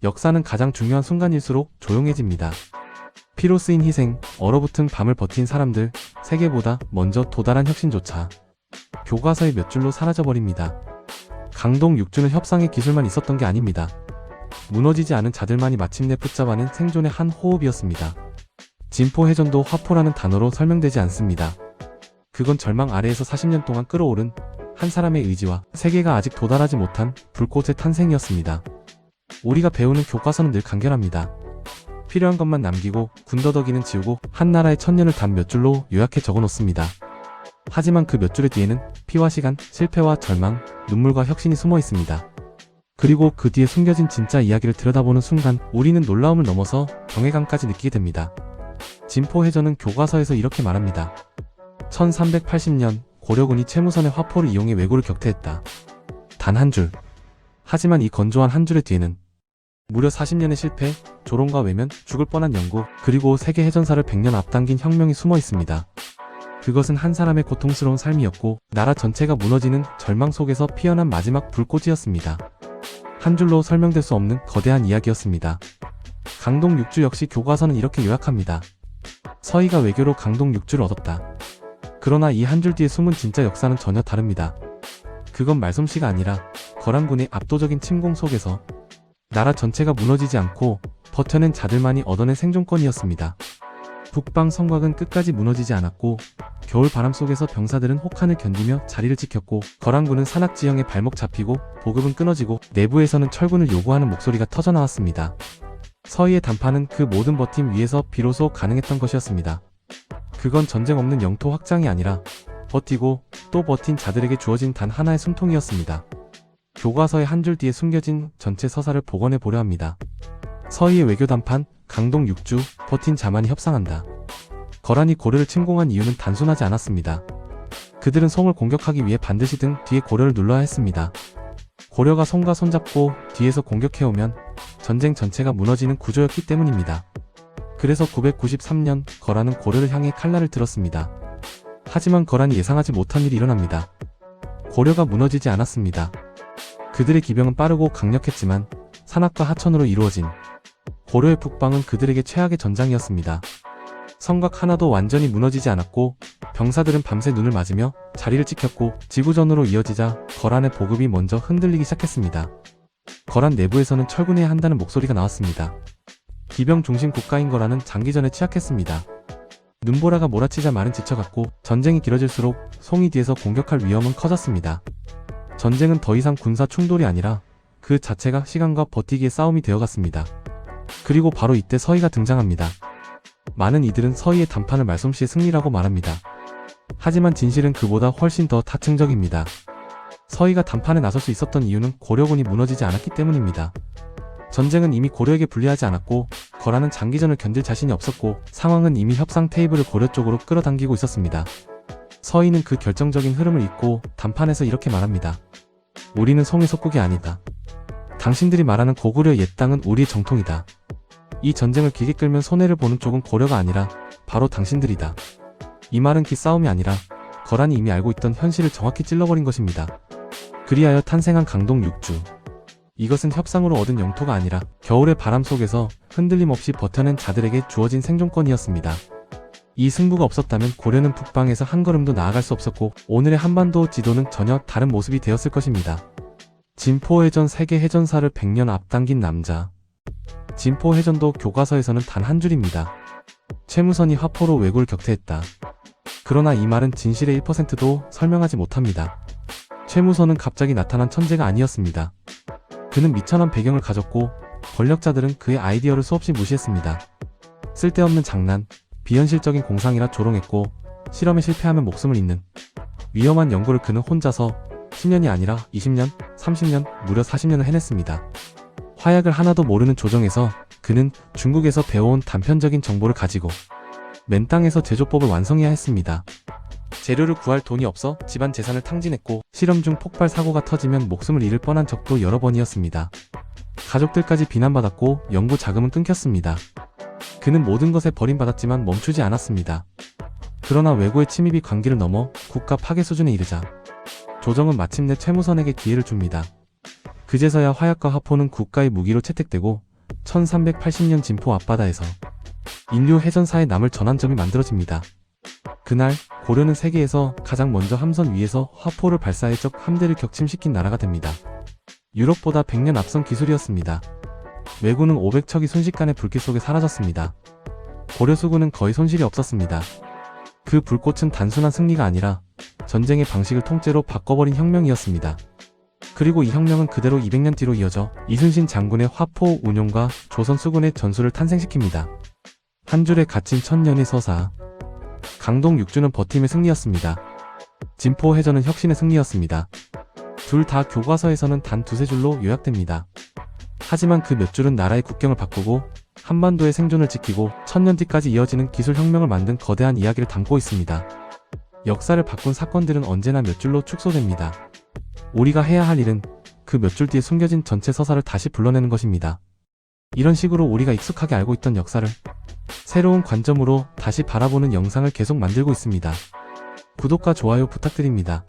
역사는 가장 중요한 순간일수록 조용해집니다. 피로 쓰인 희생, 얼어붙은 밤을 버틴 사람들, 세계보다 먼저 도달한 혁신조차 교과서의 몇 줄로 사라져버립니다. 강동 6주는 협상의 기술만 있었던 게 아닙니다. 무너지지 않은 자들만이 마침내 붙잡아낸 생존의 한 호흡이었습니다. 진포해전도 화포라는 단어로 설명되지 않습니다. 그건 절망 아래에서 40년 동안 끌어오른 한 사람의 의지와 세계가 아직 도달하지 못한 불꽃의 탄생이었습니다. 우리가 배우는 교과서는 늘 간결합니다. 필요한 것만 남기고 군더더기는 지우고 한 나라의 천년을 단 몇 줄로 요약해 적어놓습니다. 하지만 그 몇 줄의 뒤에는 피와 시간, 실패와 절망, 눈물과 혁신이 숨어 있습니다. 그리고 그 뒤에 숨겨진 진짜 이야기를 들여다보는 순간 우리는 놀라움을 넘어서 경외감까지 느끼게 됩니다. 진포해전은 교과서에서 이렇게 말합니다. 1380년 고려군이 채무선의 화포를 이용해 왜구를 격퇴했다. 단 한 줄. 하지만 이 건조한 한 줄의 뒤에는 무려 40년의 실패, 조롱과 외면, 죽을 뻔한 연구, 그리고 세계 해전사를 100년 앞당긴 혁명이 숨어 있습니다. 그것은 한 사람의 고통스러운 삶이었고 나라 전체가 무너지는 절망 속에서 피어난 마지막 불꽃이었습니다. 한 줄로 설명될 수 없는 거대한 이야기였습니다. 강동 6주 역시 교과서는 이렇게 요약합니다. 서희가 외교로 강동 6주를 얻었다. 그러나 이 한 줄 뒤에 숨은 진짜 역사는 전혀 다릅니다. 그건 말솜씨가 아니라 거란군의 압도적인 침공 속에서 나라 전체가 무너지지 않고 버텨낸 자들만이 얻어낸 생존권이었습니다. 북방 성곽은 끝까지 무너지지 않았고 겨울 바람 속에서 병사들은 혹한을 견디며 자리를 지켰고 거란군은 산악지형에 발목 잡히고 보급은 끊어지고 내부에서는 철군을 요구하는 목소리가 터져나왔습니다. 서희의 단판은 그 모든 버팀 위에서 비로소 가능했던 것이었습니다. 그건 전쟁 없는 영토 확장이 아니라 버티고 또 버틴 자들에게 주어진 단 하나의 숨통이었습니다. 교과서의 한 줄 뒤에 숨겨진 전체 서사를 복원해 보려 합니다. 서희의 외교 단판, 강동 6주, 버틴 자만이 협상한다. 거란이 고려를 침공한 이유는 단순하지 않았습니다. 그들은 송을 공격하기 위해 반드시 등 뒤에 고려를 눌러야 했습니다. 고려가 손과 손잡고 뒤에서 공격해오면 전쟁 전체가 무너지는 구조였기 때문입니다. 그래서 993년 거란은 고려를 향해 칼날을 들었습니다. 하지만 거란이 예상하지 못한 일이 일어납니다. 고려가 무너지지 않았습니다. 그들의 기병은 빠르고 강력했지만 산악과 하천으로 이루어진 고려의 북방은 그들에게 최악의 전장이었습니다. 성곽 하나도 완전히 무너지지 않았고 병사들은 밤새 눈을 맞으며 자리를 지켰고 지구전으로 이어지자 거란의 보급이 먼저 흔들리기 시작했습니다. 거란 내부에서는 철군해야 한다는 목소리가 나왔습니다. 기병 중심 국가인 거란은 장기전에 취약했습니다. 눈보라가 몰아치자 말은 지쳐갔고 전쟁이 길어질수록 송이 뒤에서 공격할 위험은 커졌습니다. 전쟁은 더 이상 군사 충돌이 아니라 그 자체가 시간과 버티기의 싸움이 되어갔습니다. 그리고 바로 이때 서희가 등장합니다. 많은 이들은 서희의 단판을 말솜씨의 승리라고 말합니다. 하지만 진실은 그보다 훨씬 더 다층적입니다. 서희가 단판에 나설 수 있었던 이유는 고려군이 무너지지 않았기 때문입니다. 전쟁은 이미 고려에게 불리하지 않았고 거란은 장기전을 견딜 자신이 없었고 상황은 이미 협상 테이블을 고려 쪽으로 끌어당기고 있었습니다. 서희는 그 결정적인 흐름을 잇고 단판에서 이렇게 말합니다. 우리는 송의 속국이 아니다. 당신들이 말하는 고구려의 옛 땅은 우리의 정통이다. 이 전쟁을 길게 끌면 손해를 보는 쪽은 고려가 아니라 바로 당신들이다. 이 말은 기싸움이 아니라 거란이 이미 알고 있던 현실을 정확히 찔러버린 것입니다. 그리하여 탄생한 강동 6주. 이것은 협상으로 얻은 영토가 아니라 겨울의 바람 속에서 흔들림 없이 버텨낸 자들에게 주어진 생존권이었습니다. 이 승부가 없었다면 고려는 북방에서 한 걸음도 나아갈 수 없었고 오늘의 한반도 지도는 전혀 다른 모습이 되었을 것입니다. 진포해전 세계 해전사를 100년 앞당긴 남자. 진포해전도 교과서에서는 단 한 줄입니다. 채무선이 화포로 왜구를 격퇴했다. 그러나 이 말은 진실의 1%도 설명하지 못합니다. 채무선은 갑자기 나타난 천재가 아니었습니다. 그는 미천한 배경을 가졌고 권력자들은 그의 아이디어를 수없이 무시했습니다. 쓸데없는 장난, 비현실적인 공상이라 조롱했고 실험에 실패하면 목숨을 잃는 위험한 연구를 그는 혼자서 10년이 아니라 20년, 30년, 무려 40년을 해냈습니다. 화약을 하나도 모르는 조정에서 그는 중국에서 배워온 단편적인 정보를 가지고 맨 땅에서 제조법을 완성해야 했습니다. 재료를 구할 돈이 없어 집안 재산을 탕진했고 실험 중 폭발 사고가 터지면 목숨을 잃을 뻔한 적도 여러 번이었습니다. 가족들까지 비난받았고 연구 자금은 끊겼습니다. 그는 모든 것에 버림받았지만 멈추지 않았습니다. 그러나 외고의 침입이 관기를 넘어 국가 파괴 수준에 이르자 조정은 마침내 채무선에게 기회를 줍니다. 그제서야 화약과 화포는 국가의 무기로 채택되고 1380년 진포 앞바다에서 인류 해전사의 남을 전환점이 만들어집니다. 그날 고려는 세계에서 가장 먼저 함선 위에서 화포를 발사해 적 함대를 격침시킨 나라가 됩니다. 유럽보다 100년 앞선 기술이었습니다. 왜군은 500척이 순식간에 불길 속에 사라졌습니다. 고려 수군은 거의 손실이 없었습니다. 그 불꽃은 단순한 승리가 아니라 전쟁의 방식을 통째로 바꿔버린 혁명이었습니다. 그리고 이 혁명은 그대로 200년 뒤로 이어져 이순신 장군의 화포 운용과 조선 수군의 전술을 탄생시킵니다. 한 줄에 갇힌 천년의 서사. 강동 육주는 버팀의 승리였습니다. 진포 해전은 혁신의 승리였습니다. 둘 다 교과서에서는 단 두세 줄로 요약됩니다. 하지만 그 몇 줄은 나라의 국경을 바꾸고 한반도의 생존을 지키고 천년 뒤까지 이어지는 기술 혁명을 만든 거대한 이야기를 담고 있습니다. 역사를 바꾼 사건들은 언제나 몇 줄로 축소됩니다. 우리가 해야 할 일은 그 몇 줄 뒤에 숨겨진 전체 서사를 다시 불러내는 것입니다. 이런 식으로 우리가 익숙하게 알고 있던 역사를 새로운 관점으로 다시 바라보는 영상을 계속 만들고 있습니다. 구독과 좋아요 부탁드립니다.